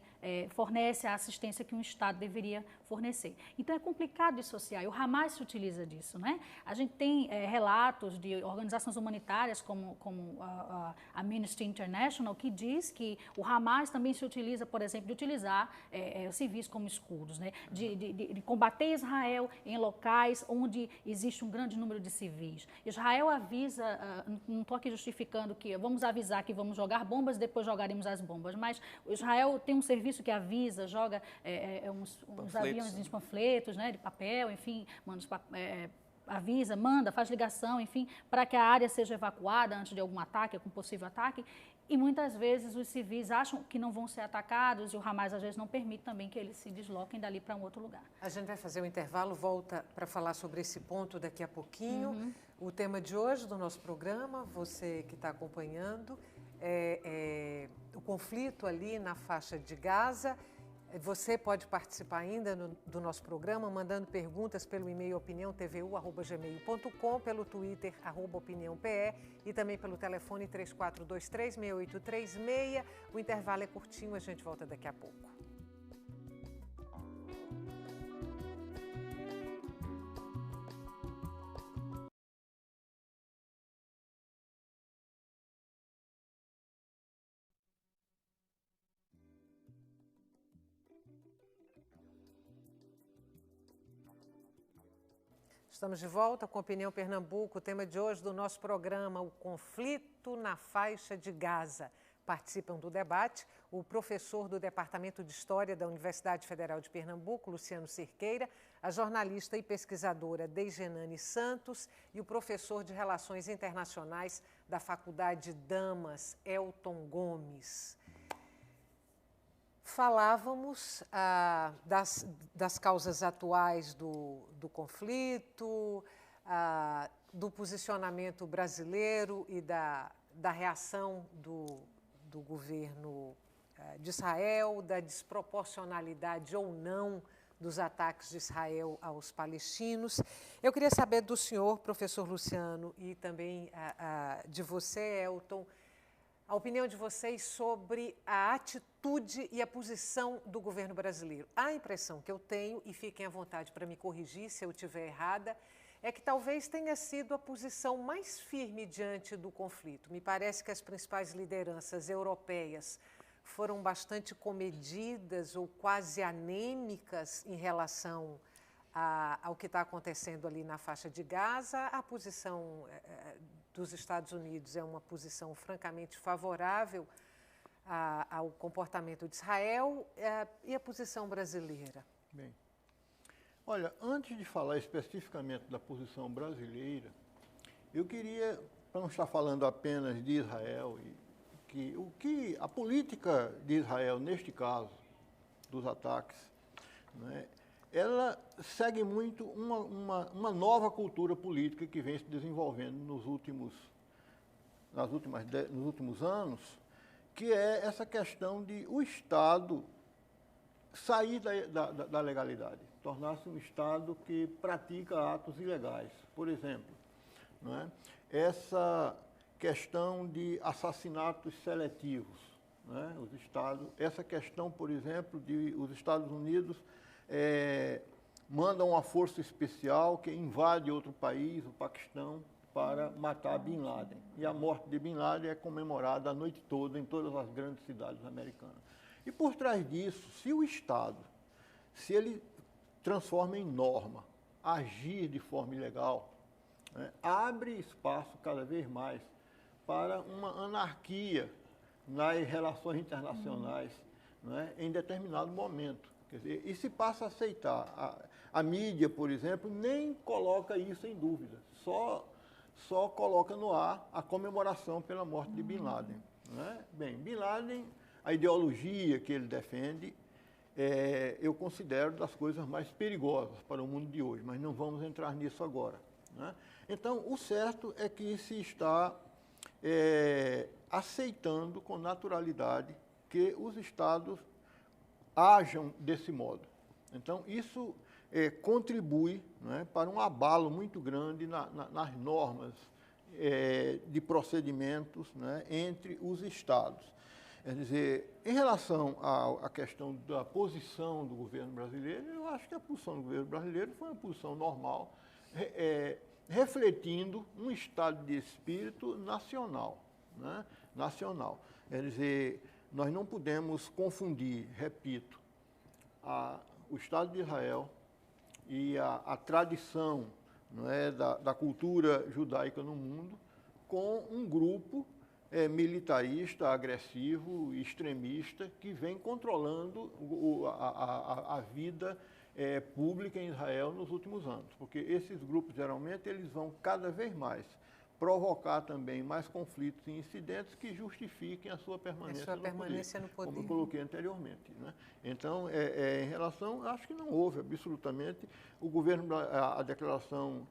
fornece a assistência que um Estado deveria poderia fornecer. Então é complicado dissociar, e o Hamas se utiliza disso, né? A gente tem relatos de organizações humanitárias como a Amnesty International, que diz que o Hamas também se utiliza, por exemplo, de utilizar civis como escudos, né? De combater Israel em locais onde existe um grande número de civis. Israel avisa, não estou aqui justificando que vamos avisar que vamos jogar bombas, depois jogaremos as bombas, mas Israel tem um serviço que avisa, joga uns aviões de panfletos, né, de papel, enfim, avisa, manda, faz ligação, enfim, para que a área seja evacuada antes de algum ataque, algum possível ataque. E muitas vezes os civis acham que não vão ser atacados e o Hamas às vezes não permite também que eles se desloquem dali para um outro lugar. A gente vai fazer um intervalo, volta para falar sobre esse ponto daqui a pouquinho. O tema de hoje do nosso programa, você que está acompanhando, é o conflito ali na faixa de Gaza. Você pode participar ainda do nosso programa, mandando perguntas pelo e-mail opiniãotvu@gmail.com, pelo Twitter, @opiniãope, e também pelo telefone 3423-6836. O intervalo é curtinho, a gente volta daqui a pouco. Estamos de volta com Opinião Pernambuco. O tema de hoje do nosso programa, o conflito na faixa de Gaza. Participam do debate o professor do Departamento de História da Universidade Federal de Pernambuco, Luciano Cerqueira, a jornalista e pesquisadora Deigenane Santos e o professor de Relações Internacionais da Faculdade Damas, Elton Gomes. Falávamos das causas atuais do conflito, do posicionamento brasileiro e da reação do governo de Israel, da desproporcionalidade ou não dos ataques de Israel aos palestinos. Eu queria saber do senhor, professor Luciano, e também de você, Elton, a opinião de vocês sobre a atitude e a posição do governo brasileiro. A impressão que eu tenho, e fiquem à vontade para me corrigir se eu estiver errada, é que talvez tenha sido a posição mais firme diante do conflito. Me parece que as principais lideranças europeias foram bastante comedidas ou quase anêmicas em relação ao que está acontecendo ali na faixa de Gaza. A posição dos Estados Unidos é uma posição francamente favorável ao comportamento de Israel, e a posição brasileira? Bem, olha, antes de falar especificamente da posição brasileira, eu queria, para não estar falando apenas de Israel, que a política de Israel, neste caso, dos ataques, né, ela segue muito uma nova cultura política que vem se desenvolvendo nos últimos anos, que é essa questão de o Estado sair da legalidade, tornar-se um Estado que pratica atos ilegais. Por exemplo, não é? Essa questão de assassinatos seletivos, né? Essa questão, por exemplo, de os Estados Unidos mandam uma força especial que invade outro país, o Paquistão, para matar Bin Laden. E a morte de Bin Laden é comemorada a noite toda em todas as grandes cidades americanas. E por trás disso, se o Estado, se ele transforma em norma, agir de forma ilegal, né, abre espaço cada vez mais para uma anarquia nas relações internacionais, né, em determinado momento. Quer dizer, e se passa a aceitar. A mídia, por exemplo, nem coloca isso em dúvida, só coloca no ar a comemoração pela morte de Bin Laden. Né? Bem, Bin Laden, a ideologia que ele defende, eu considero das coisas mais perigosas para o mundo de hoje, mas não vamos entrar nisso agora. Né? Então, o certo é que se está aceitando com naturalidade que os Estados ajam desse modo. Então, isso contribui, né, para um abalo muito grande nas normas de procedimentos, né, entre os Estados. Quer dizer, em relação à questão da posição do governo brasileiro, eu acho que a posição do governo brasileiro foi uma posição normal, refletindo um estado de espírito nacional, né? Nacional. Quer dizer, nós não podemos confundir, repito, o Estado de Israel e a tradição, não é, da cultura judaica no mundo com um grupo militarista, agressivo, extremista, que vem controlando a vida pública em Israel nos últimos anos. Porque esses grupos, geralmente, eles vão cada vez mais provocar também mais conflitos e incidentes que justifiquem a sua permanência no poder, como eu coloquei anteriormente, né? Então, em relação, acho que não houve absolutamente, a declaração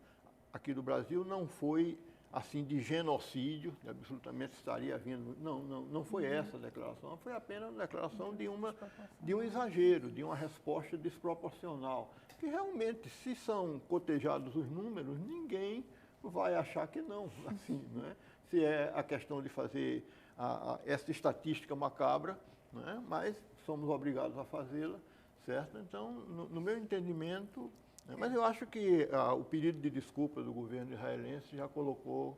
aqui do Brasil não foi assim de genocídio, que absolutamente estaria vindo, não foi essa a declaração, foi apenas uma declaração de um exagero, de uma resposta desproporcional, que realmente, se são cotejados os números, ninguém vai achar que não, assim, né? Se é a questão de fazer essa estatística macabra, né? Mas somos obrigados a fazê-la, certo? Então, no meu entendimento, mas eu acho que o pedido de desculpa do governo israelense já colocou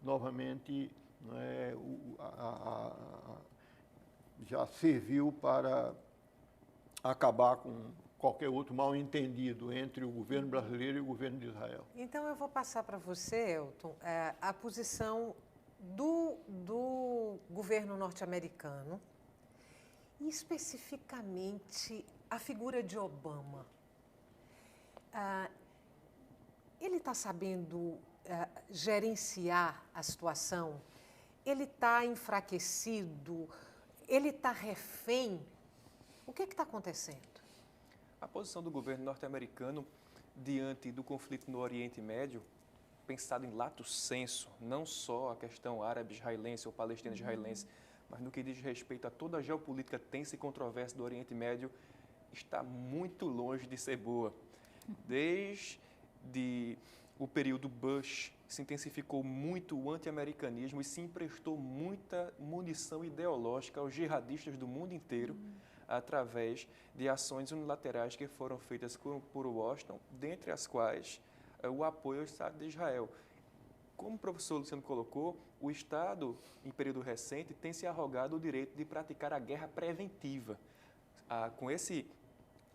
novamente, né, já serviu para acabar com qualquer outro mal-entendido entre o governo brasileiro e o governo de Israel. Então, eu vou passar para você, Elton, a posição do governo norte-americano e, especificamente, a figura de Obama. Ele está sabendo gerenciar a situação? Ele está enfraquecido? Ele está refém? O que está acontecendo? A posição do governo norte-americano diante do conflito no Oriente Médio, pensado em lato sensu, não só a questão árabe-israelense ou palestina-israelense, mas no que diz respeito a toda a geopolítica tensa e controversa do Oriente Médio, está muito longe de ser boa. Desde o período Bush, se intensificou muito o anti-americanismo e se emprestou muita munição ideológica aos jihadistas do mundo inteiro, através de ações unilaterais que foram feitas por Washington, dentre as quais o apoio ao Estado de Israel. Como o professor Luciano colocou, o Estado, em período recente, tem se arrogado o direito de praticar a guerra preventiva. Com esse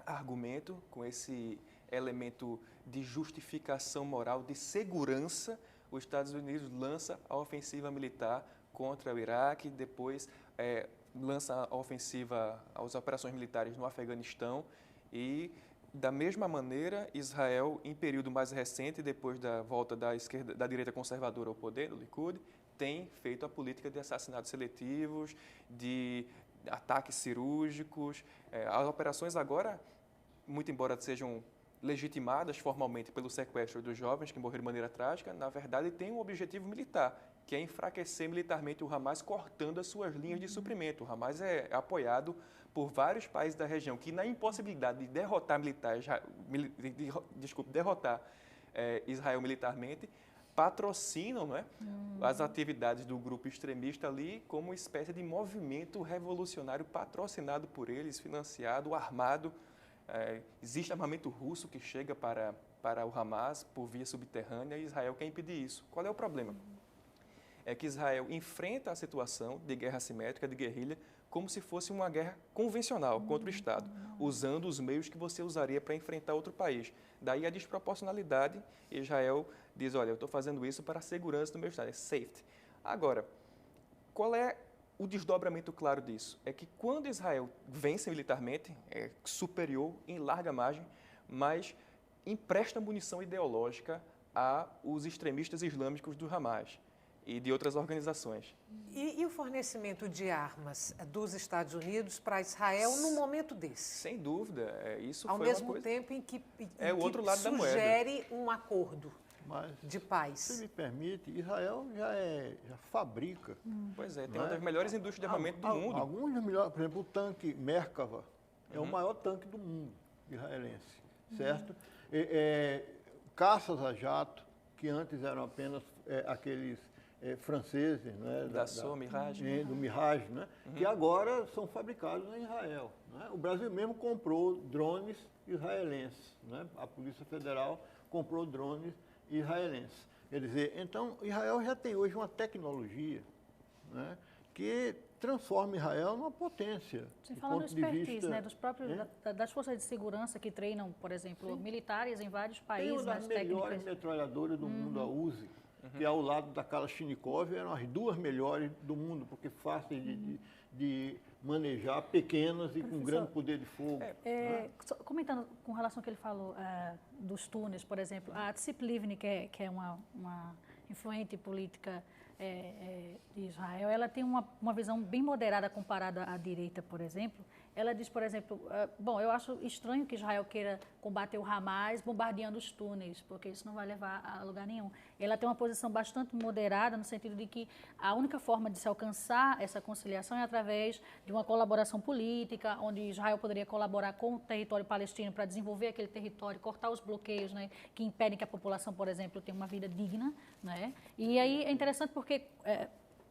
argumento, com esse elemento de justificação moral, de segurança, os Estados Unidos lança a ofensiva militar contra o Iraque, depois lança a ofensiva, as operações militares no Afeganistão e, da mesma maneira, Israel, em período mais recente, depois da volta da direita conservadora ao poder, do Likud, tem feito a política de assassinatos seletivos, de ataques cirúrgicos. As operações agora, muito embora sejam legitimadas formalmente pelo sequestro dos jovens que morreram de maneira trágica, na verdade têm um objetivo militar, que é enfraquecer militarmente o Hamas, cortando as suas linhas de suprimento. O Hamas é apoiado por vários países da região que, na impossibilidade de derrotar Israel militarmente, patrocinam, né, as atividades do grupo extremista ali como uma espécie de movimento revolucionário patrocinado por eles, financiado, armado. Existe armamento russo que chega para o Hamas por via subterrânea e Israel quer impedir isso. Qual é o problema? É que Israel enfrenta a situação de guerra assimétrica, de guerrilha, como se fosse uma guerra convencional contra o Estado, usando os meios que você usaria para enfrentar outro país. Daí a desproporcionalidade, Israel diz, olha, eu estou fazendo isso para a segurança do meu Estado, é safety. Agora, qual é o desdobramento claro disso? É que quando Israel vence militarmente, é superior em larga margem, mas empresta munição ideológica aos extremistas islâmicos do Hamas e de outras organizações. E o fornecimento de armas dos Estados Unidos para Israel num momento desse? Sem dúvida, isso ao foi mesmo uma coisa... tempo em que, o outro lado da moeda. Sugere um acordo de paz. Se me permite, Israel já fabrica. Pois é, tem uma das melhores indústrias de armamento do mundo. Alguns dos melhores, por exemplo, o tanque Merkava é o maior tanque do mundo israelense, certo? Caças a jato, que antes eram apenas aqueles franceses, né, Dassault, Mirage. do Mirage, né, que agora são fabricados em Israel. Né? O Brasil mesmo comprou drones israelenses. Né? A Polícia Federal comprou drones israelenses. Quer dizer, então, Israel já tem hoje uma tecnologia, né, que transforma Israel numa potência. Você fala do expertise, né, dos próprios, das forças de segurança que treinam, por exemplo, militares em vários países. Tem uma das melhores metralhadoras do mundo, a Uzi, que ao lado da Kalashnikov eram as duas melhores do mundo, porque fáceis de manejar, pequenas e com grande poder de fogo. Comentando com relação ao que ele falou dos túneis, por exemplo, a Tzipi Livni, que é uma influente política de Israel, ela tem uma visão bem moderada comparada à direita, por exemplo. Ela diz, por exemplo, bom, eu acho estranho que Israel queira combater o Hamas bombardeando os túneis, porque isso não vai levar a lugar nenhum. Ela tem uma posição bastante moderada, no sentido de que a única forma de se alcançar essa conciliação é através de uma colaboração política, onde Israel poderia colaborar com o território palestino para desenvolver aquele território, cortar os bloqueios, né, que impedem que a população, por exemplo, tenha uma vida digna. Né? E aí é interessante porque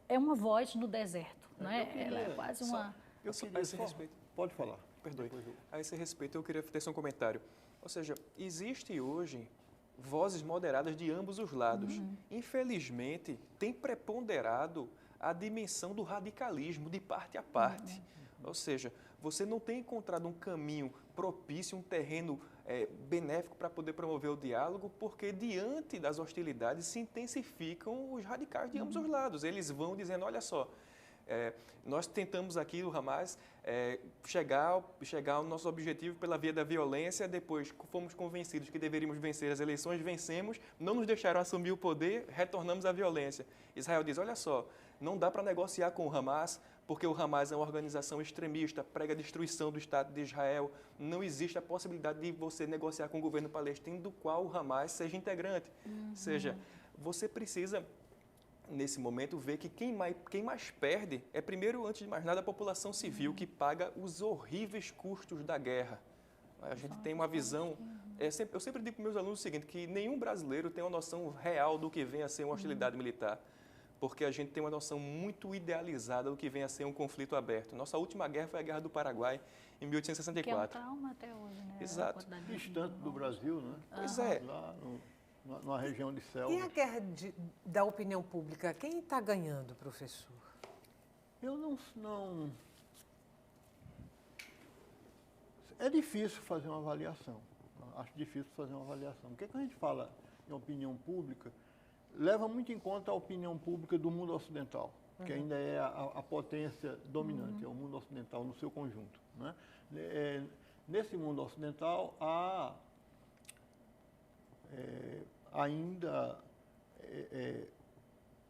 é uma voz no deserto. Né? Ela é quase uma... A esse respeito. Pode falar. Perdoe. A esse respeito, eu queria ter um comentário. Ou seja, existe hoje vozes moderadas de ambos os lados. Infelizmente, tem preponderado a dimensão do radicalismo de parte a parte. Ou seja, você não tem encontrado um caminho propício, um terreno benéfico para poder promover o diálogo, porque diante das hostilidades se intensificam os radicais de ambos os lados. Eles vão dizendo, olha só, nós tentamos aqui, o Hamas, chegar ao nosso objetivo pela via da violência, depois fomos convencidos que deveríamos vencer as eleições, vencemos, não nos deixaram assumir o poder, retornamos à violência. Israel diz, olha só, não dá para negociar com o Hamas, porque o Hamas é uma organização extremista, prega a destruição do Estado de Israel, não existe a possibilidade de você negociar com o governo palestino do qual o Hamas seja integrante. Ou seja, você precisa... nesse momento, ver que quem mais perde é, primeiro, antes de mais nada, a população civil, que paga os horríveis custos da guerra. A gente tem uma visão... eu sempre digo para meus alunos o seguinte, que nenhum brasileiro tem uma noção real do que vem a ser uma hostilidade militar, porque a gente tem uma noção muito idealizada do que vem a ser um conflito aberto. Nossa última guerra foi a Guerra do Paraguai, em 1864. Que é um trauma até hoje, né? Exato. Distante do Brasil, né? Pois é. Lá numa região de selva. E a guerra da opinião pública? Quem está ganhando, professor? Eu não... É difícil fazer uma avaliação. Acho difícil fazer uma avaliação. O que a gente fala em opinião pública leva muito em conta a opinião pública do mundo ocidental, que ainda é a potência dominante, é o mundo ocidental no seu conjunto. Né? Nesse mundo ocidental, ainda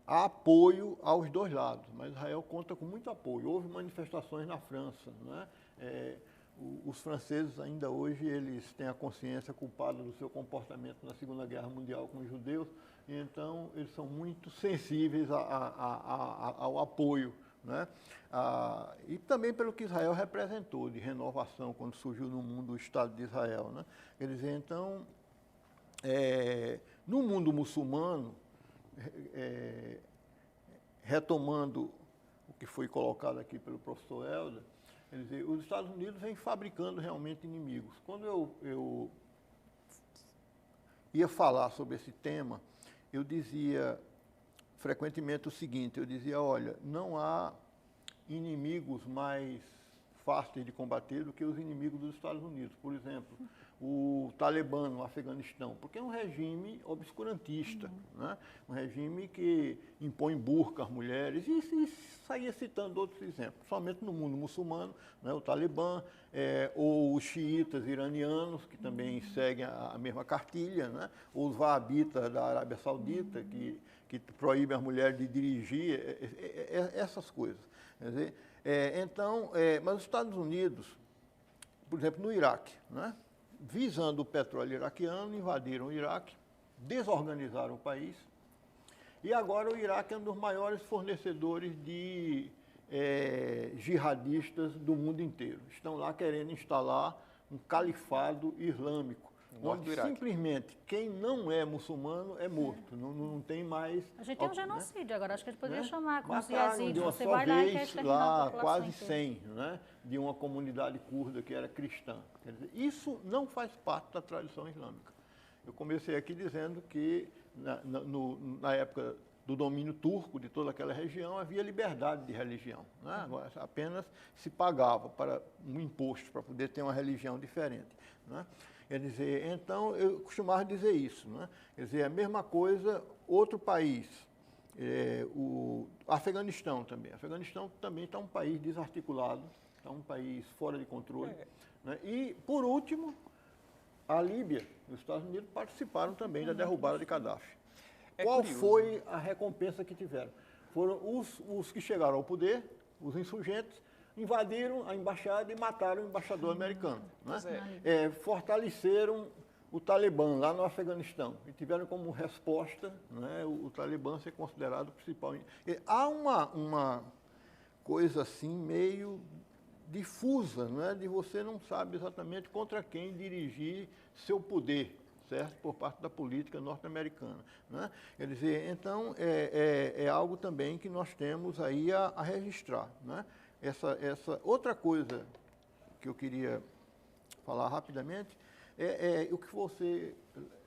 há apoio aos dois lados, mas Israel conta com muito apoio. Houve manifestações na França, né? Os franceses ainda hoje eles têm a consciência culpada do seu comportamento na Segunda Guerra Mundial com os judeus, e então eles são muito sensíveis ao apoio, né? E também pelo que Israel representou de renovação quando surgiu no mundo o Estado de Israel, né? Quer dizer, então, no mundo muçulmano, retomando o que foi colocado aqui pelo professor Helder, quer dizer, os Estados Unidos vêm fabricando realmente inimigos. Quando eu ia falar sobre esse tema, eu dizia frequentemente o seguinte, eu dizia, olha, não há inimigos mais fáceis de combater do que os inimigos dos Estados Unidos. Por exemplo, o Talibã no Afeganistão, porque é um regime obscurantista, né? Um regime que impõe burca às mulheres, e saía citando outros exemplos, somente no mundo muçulmano, né? O Talibã, ou os xiitas iranianos, que também seguem a mesma cartilha, né? Ou os wahhabitas da Arábia Saudita, que proíbem as mulheres de dirigir, essas coisas. Quer dizer, mas os Estados Unidos, por exemplo, no Iraque, né? Visando o petróleo iraquiano, invadiram o Iraque, desorganizaram o país, e agora o Iraque é um dos maiores fornecedores de jihadistas do mundo inteiro. Estão lá querendo instalar um califado islâmico, onde simplesmente quem não é muçulmano é morto, não tem mais... A gente tem um genocídio agora, acho que a gente poderia né? chamar como os Mataram yazidis, de uma você só vai lá e quer vez exterminar a lá população quase inteira. 100, né, de uma comunidade curda que era cristã. Quer dizer, isso não faz parte da tradição islâmica. Eu comecei aqui dizendo que na época do domínio turco de toda aquela região havia liberdade de religião, né? Agora, apenas se pagava para um imposto para poder ter uma religião diferente, né? Quer dizer, então eu costumava dizer isso, né? Quer dizer, a mesma coisa, outro país, o Afeganistão também. O Afeganistão também está um país desarticulado, está um país fora de controle, né? E, por último, a Líbia e os Estados Unidos participaram também da derrubada de Gaddafi. Qual foi a recompensa que tiveram? Foram os que chegaram ao poder, os insurgentes, invadiram a embaixada e mataram o embaixador americano, né? Fortaleceram o Talibã lá no Afeganistão e tiveram como resposta, né, o Talibã ser considerado o principal. Há uma coisa assim meio difusa, né, de você não sabe exatamente contra quem dirigir seu poder, certo? Por parte da política norte-americana, né? Quer dizer, então é algo também que nós temos aí a registrar, né? Essa outra coisa que eu queria falar rapidamente é o que você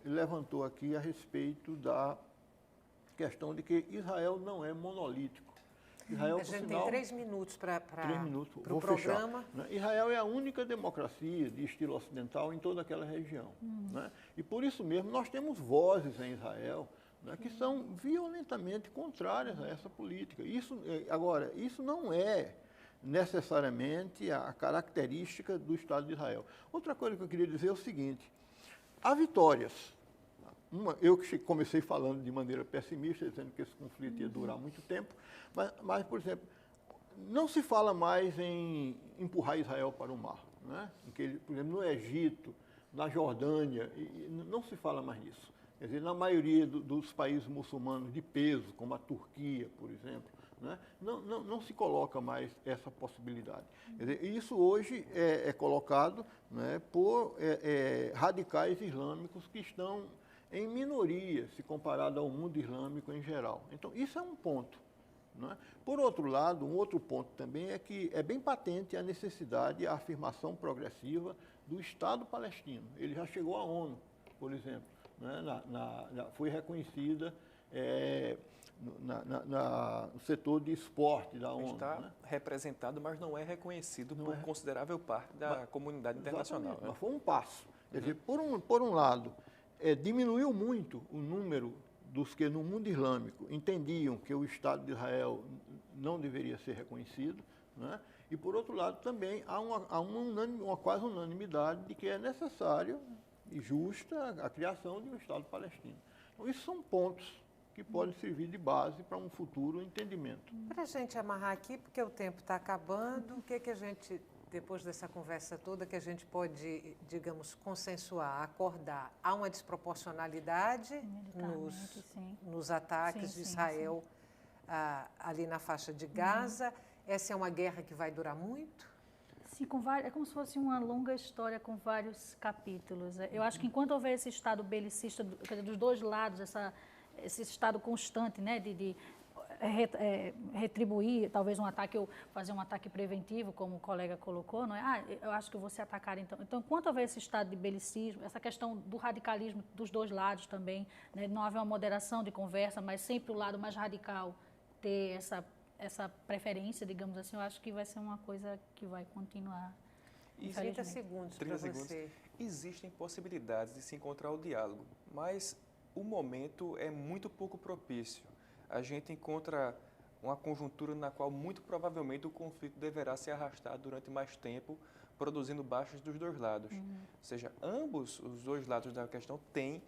levantou aqui a respeito da questão de que Israel não é monolítico. Israel, a gente tem 3 minutos para o Fechar, programa. né? Israel é a única democracia de estilo ocidental em toda aquela região, né? E por isso mesmo nós temos vozes em Israel, né, que são violentamente contrárias a essa política. Agora, isso não é necessariamente a característica do Estado de Israel. Outra coisa que eu queria dizer é o seguinte: há vitórias. Eu que comecei falando de maneira pessimista, dizendo que esse conflito ia durar muito tempo, mas, por exemplo, não se fala mais em empurrar Israel para o mar, né? Por exemplo, no Egito, na Jordânia, não se fala mais disso. Quer dizer, na maioria dos países muçulmanos de peso, como a Turquia, por exemplo, né, não se coloca mais essa possibilidade. Quer dizer, isso hoje é colocado, né, por radicais islâmicos que estão em minoria se comparado ao mundo islâmico em geral. Então, isso é um ponto, né? Por outro lado, um outro ponto também é que é bem patente a necessidade e a afirmação progressiva do Estado palestino. Ele já chegou à ONU, por exemplo, né? Foi reconhecida no setor de esporte da ONU. Está, né? representado, mas não é reconhecido por considerável parte da comunidade internacional. Né? Mas foi um passo. Quer dizer, por um lado, diminuiu muito o número dos que no mundo islâmico entendiam que o Estado de Israel não deveria ser reconhecido, né? E, por outro lado, também há uma quase unanimidade de que é necessário e justa a criação de um Estado palestino. Então, isso são pontos que podem servir de base para um futuro entendimento. Para a gente amarrar aqui, porque o tempo está acabando, o que a gente, depois dessa conversa toda, que a gente pode, digamos, consensuar, acordar? Há uma desproporcionalidade nos ataques de Israel ali na faixa de Gaza. Essa é uma guerra que vai durar muito? Sim, é como se fosse uma longa história com vários capítulos. Eu acho que enquanto houver esse estado belicista dos dois lados, esse estado constante, né, de retribuir, talvez um ataque ou fazer um ataque preventivo, como o colega colocou, não é? Eu acho que eu vou ser atacado então. Então, enquanto houver esse estado de belicismo, essa questão do radicalismo dos dois lados também, né, não haver uma moderação de conversa, mas sempre o lado mais radical ter essa preferência, digamos assim, eu acho que vai ser uma coisa que vai continuar. 30 segundos para você. Existem possibilidades de se encontrar o diálogo, mas o momento é muito pouco propício. A gente encontra uma conjuntura na qual muito provavelmente o conflito deverá se arrastar durante mais tempo, produzindo baixas dos dois lados. Ou seja, os dois lados da questão têm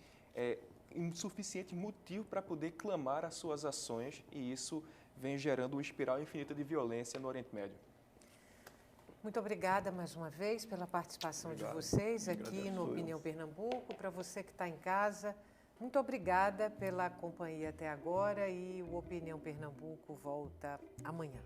um suficiente motivo para poder clamar as suas ações, e isso vem gerando uma espiral infinita de violência no Oriente Médio. Muito obrigada mais uma vez pela participação de vocês aqui no Opinião Pernambuco. Para você que está em casa, muito obrigada pela companhia até agora, e o Opinião Pernambuco volta amanhã.